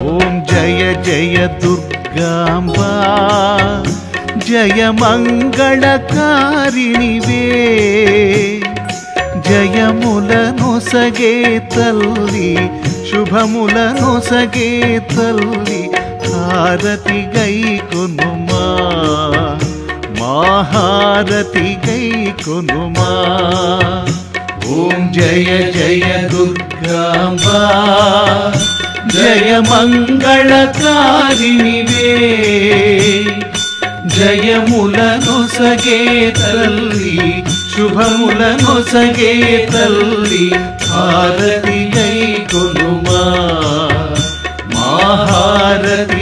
ఓం జయ జయ దుర్గాంబా జయ మంగళకారిణివే జయములనొసగే తల్లి శుభములనొసగే తల్లి హారతి గైకొనుమా మహారతి గైకొనుమా ఓం జయ జయ దుర్గాంబా జయ మంగళకారిణివే జయములనొసగే తల్లి శుభములనొసగే తల్లి హారతి గైకొనుమా మహారతి